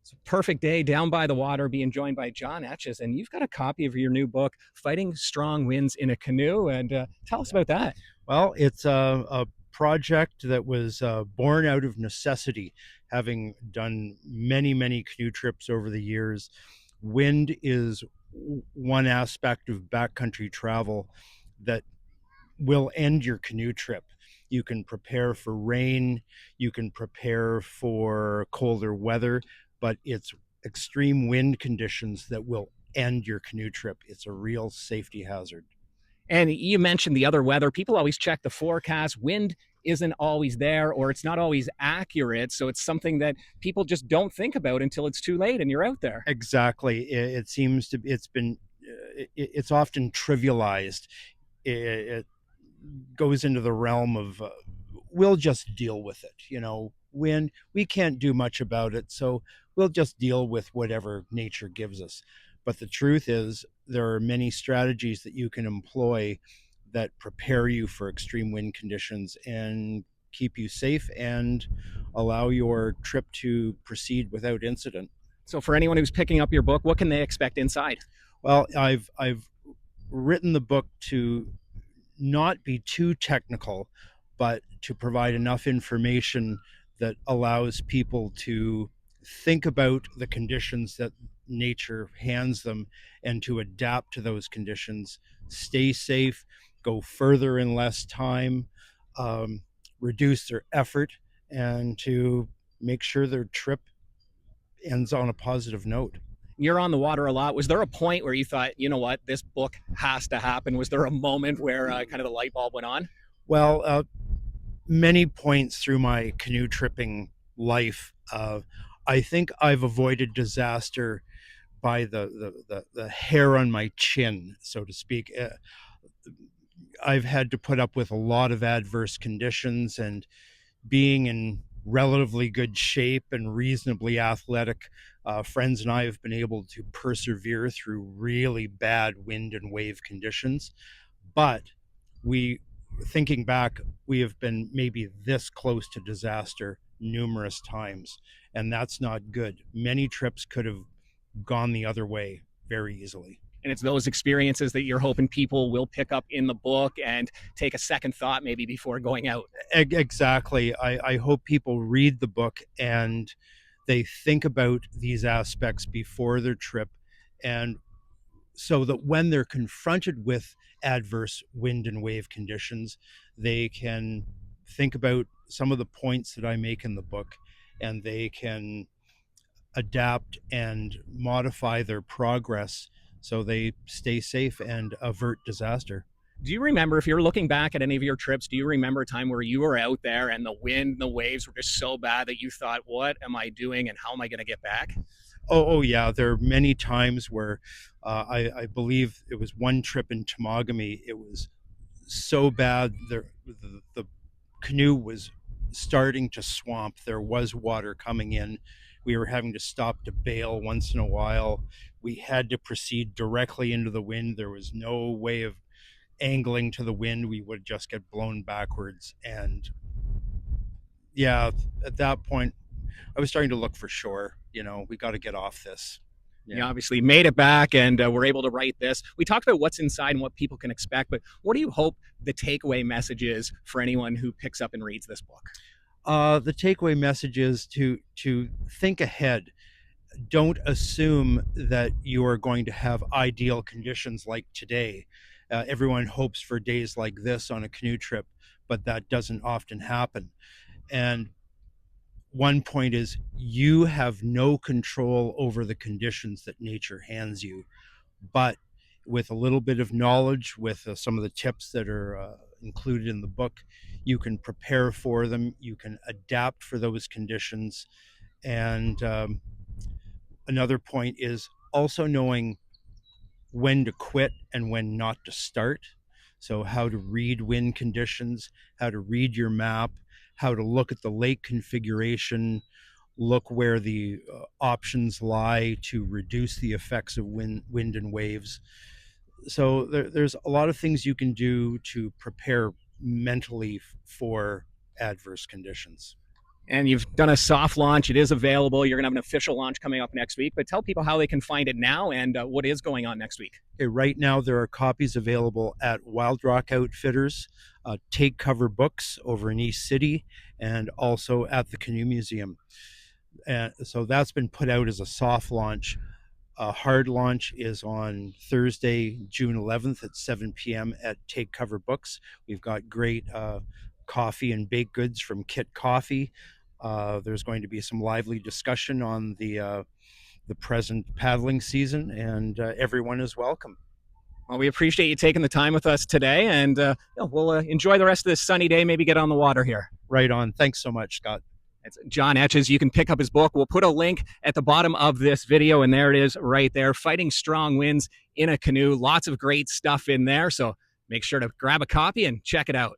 It's a perfect day down by the water, being joined by John Etches, and you've got a copy of your new book, Fighting Strong Winds in a Canoe. And tell us about that. Well, it's a project that was born out of necessity, having done many, many canoe trips over the years. Wind is one aspect of backcountry travel that will end your canoe trip. You can prepare for rain, you can prepare for colder weather, but it's extreme wind conditions that will end your canoe trip. It's a real safety hazard. And you mentioned the other weather. People always check the forecast. Wind isn't always there, or it's not always accurate. So it's something that people just don't think about until it's too late and you're out there. Exactly. It seems to it's been it's often trivialized. It goes into the realm of we'll just deal with it. When we can't do much about it, so we'll just deal with whatever nature gives us. But the truth is, there are many strategies that you can employ that prepare you for extreme wind conditions and keep you safe and allow your trip to proceed without incident. So for anyone who's picking up your book, what can they expect inside? Well, I've written the book to not be too technical, but to provide enough information that allows people to think about the conditions that nature hands them and to adapt to those conditions, stay safe, go further in less time, um, reduce their effort, and to make sure their trip ends on a positive note. You're on the water a lot. Was there a point where you thought, you know what, this book has to happen? Was there a moment where kind of the light bulb went on? Well, many points through my canoe tripping life, I think I've avoided disaster by the hair on my chin, so to speak. I've had to put up with a lot of adverse conditions, and being in relatively good shape and reasonably athletic, friends and I have been able to persevere through really bad wind and wave conditions. But we, thinking back, we have been maybe this close to disaster numerous times, and that's not good. Many trips could have gone the other way very easily. And it's those experiences that you're hoping people will pick up in the book and take a second thought maybe before going out. Exactly. I hope people read the book and they think about these aspects before their trip, and so that when they're confronted with adverse wind and wave conditions, they can think about some of the points that I make in the book, and they can adapt and modify their progress so they stay safe and avert disaster. Do you remember, if you're looking back at any of your trips, do you remember a time where you were out there and the wind and the waves were just so bad that you thought, what am I doing and how am I going to get back? Oh yeah, there are many times where I believe it was one trip in Temagami. It was so bad. The canoe was starting to swamp. There was water coming in. We were having to stop to bail once in a while. We had to proceed directly into the wind. There was no way of angling to the wind. We would just get blown backwards. And yeah, at that point, I was starting to look for shore. We got to get off this. You Yeah. obviously made it back and we're able to write this. We talked about what's inside and what people can expect, but what do you hope the takeaway message is for anyone who picks up and reads this book? The takeaway message is to think ahead. Don't assume that you are going to have ideal conditions like today. Everyone hopes for days like this on a canoe trip, but that doesn't often happen. And one point is, you have no control over the conditions that nature hands you. But with a little bit of knowledge, with some of the tips that are included in the book, you can prepare for them, you can adapt for those conditions. And another point is also knowing when to quit and when not to start. So, how to read wind conditions, how to read your map, how to look at the lake configuration, look where the options lie to reduce the effects of wind and waves. So, there's a lot of things you can do to prepare mentally for adverse conditions. And you've done a soft launch. It is available. You're going to have an official launch coming up next week. But tell people how they can find it now and what is going on next week. Okay, right now, there are copies available at Wild Rock Outfitters, Take Cover Books over in East City, and also at the Canoe Museum. And so that's been put out as a soft launch. A hard launch is on Thursday, June 11th at 7 p.m. at Take Cover Books. We've got great coffee and baked goods from Kit Coffee. There's going to be some lively discussion on the present paddling season, and everyone is welcome. Well, we appreciate you taking the time with us today, and we'll enjoy the rest of this sunny day, maybe get on the water here. Right on. Thanks so much, Scott. It's John Etches. You can pick up his book. We'll put a link at the bottom of this video, and there it is right there, Fighting Strong Winds in a Canoe. Lots of great stuff in there, so make sure to grab a copy and check it out.